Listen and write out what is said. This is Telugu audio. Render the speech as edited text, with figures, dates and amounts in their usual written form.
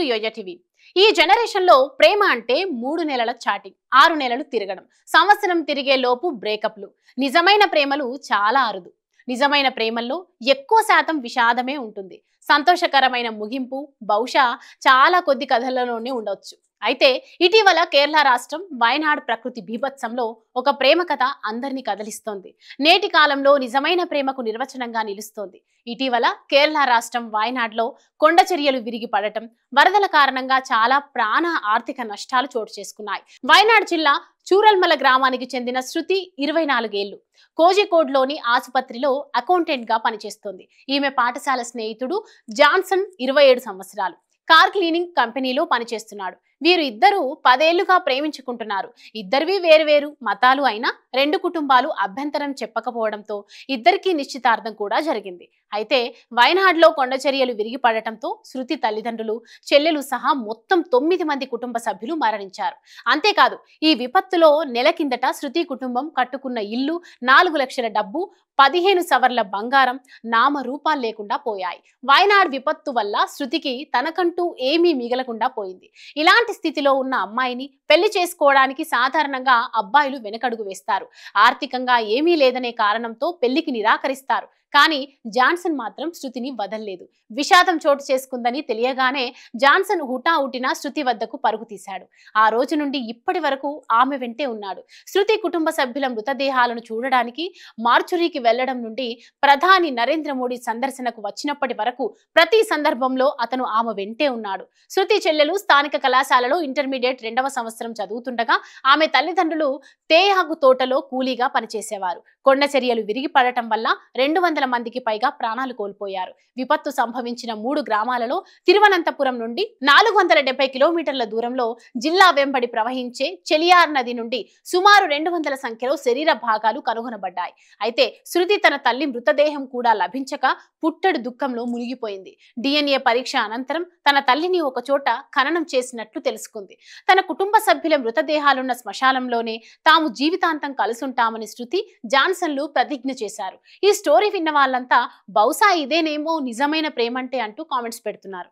To YoYo TV. ఈ జనరేషన్ లో ప్రేమ అంటే 3 నెలల చాటింగ్, 6 నెలలు తిరగడం, సంవత్సరం తిరిగే లోపు బ్రేకప్లు. నిజమైన ప్రేమలు చాలా అరుదు. నిజమైన ప్రేమల్లో ఎక్కువ శాతం విషాదమే ఉంటుంది. సంతోషకరమైన ముగింపు బహుశా చాలా కొద్ది కథలలోనే ఉండొచ్చు. అయితే ఇటీవల కేరళ రాష్ట్రం వయనాడ్ ప్రకృతి బీభత్సంలో ఒక ప్రేమ కథ అందరినీ కదిలిస్తోంది. నేటి కాలంలో నిజమైన ప్రేమకు నిర్వచనంగా నిలుస్తోంది. ఇటీవల కేరళ రాష్ట్రం వయనాడ్లో కొండ చర్యలు విరిగి పడటం, వరదల కారణంగా చాలా ప్రాణ ఆర్థిక నష్టాలు చోటు చేసుకున్నాయి. వయనాడ్ జిల్లా చూరల్మల గ్రామానికి చెందిన శృతి 24 ఏళ్లు. కోజికోడ్లోని ఆసుపత్రిలో అకౌంటెంట్ గా పనిచేస్తోంది. ఈమె పాఠశాల స్నేహితుడు జాన్సన్ 27 సంవత్సరాలు కార్ క్లీనింగ్ కంపెనీలో పనిచేస్తున్నాడు. వీరు ఇద్దరు 10 ఏళ్లుగా ప్రేమించుకుంటున్నారు. ఇద్దరివి వేరువేరు మతాలు అయినా రెండు కుటుంబాలు అభ్యంతరం చెప్పకపోవడంతో ఇద్దరికీ నిశ్చితార్థం కూడా జరిగింది. అయితే వయనాడ్లో కొండ చర్యలు విరిగి పడటంతో శృతి తల్లిదండ్రులు, చెల్లెలు సహా మొత్తం 9 మంది కుటుంబ సభ్యులు మరణించారు. అంతేకాదు, ఈ విపత్తులో నెల కిందట శృతి కుటుంబం కట్టుకున్న ఇల్లు, 4 లక్షల డబ్బు, 15 సవర్ల బంగారం నామరూపాలు లేకుండా పోయాయి. వయనాడ్ విపత్తు వల్ల శృతికి తనకంటూ ఏమీ మిగలకుండా పోయింది. ఇలాంటి స్థితిలో ఉన్న అమ్మాయిని పెళ్లి చేసుకోవడానికి సాధారణంగా అబ్బాయిలు వెనకడుగు వేస్తారు. ఆర్థికంగా ఏమీ లేదనే కారణంతో పెళ్లికి నిరాకరిస్తారు. కానీ జాన్సన్ మాత్రం శృతిని వదల్లేదు. విషాదం చోటు చేసుకుందని తెలియగానే జాన్సన్ హుటాహుటిన శృతి వద్దకు పరుగు తీశాడు. ఆ రోజు నుండి ఇప్పటి వరకు ఆమె వెంటే ఉన్నాడు. శృతి కుటుంబ సభ్యుల మృతదేహాలను చూడడానికి మార్చురీకి వెళ్లడం నుండి ప్రధాని నరేంద్ర మోడీ సందర్శనకు వచ్చినప్పటి వరకు ప్రతి సందర్భంలో అతను ఆమె వెంటే ఉన్నాడు. శృతి చెల్లెలు స్థానిక కళాశాలలో ఇంటర్మీడియట్ 2వ సంవత్సరం చదువుతుండగా ఆమె తల్లిదండ్రులు తేయాగు తోటలో కూలీగా పనిచేసేవారు. కొండ చర్యలు విరిగి పడటం వల్ల 200 మందికి పైగా ప్రాణాలు కోల్పోయారు. విపత్తు సంభవించిన 3 గ్రామాలలో తిరువనంతపురం నుండి 470 కిలోమీటర్ల దూరంలో జిల్లా వెంబడి ప్రవహించే చెలియార్ నది నుండి సుమారు 200 సంఖ్యలో శరీర భాగాలు కనుగొనబడ్డాయి. అయితే శృతి తన తల్లి మృతదేహం కూడా లభించక పుట్టడు దుఃఖంలో మునిగిపోయింది. DNA పరీక్ష అనంతరం తన తల్లిని ఒక చోట ఖననం చేసినట్లు తెలుసుకుంది. తన కుటుంబ సభ్యుల మృతదేహాలున్న శ్మశానంలోనే తాము జీవితాంతం కలుసుంటామని శృతి, జాన్సన్లు ప్రతిజ్ఞ చేశారు. ఈ స్టోరీ విన్న వాళ్ళంతా బహుశా ఇదేనేమో నిజమైన ప్రేమంటే అంటూ కామెంట్స్ పెడుతున్నారు.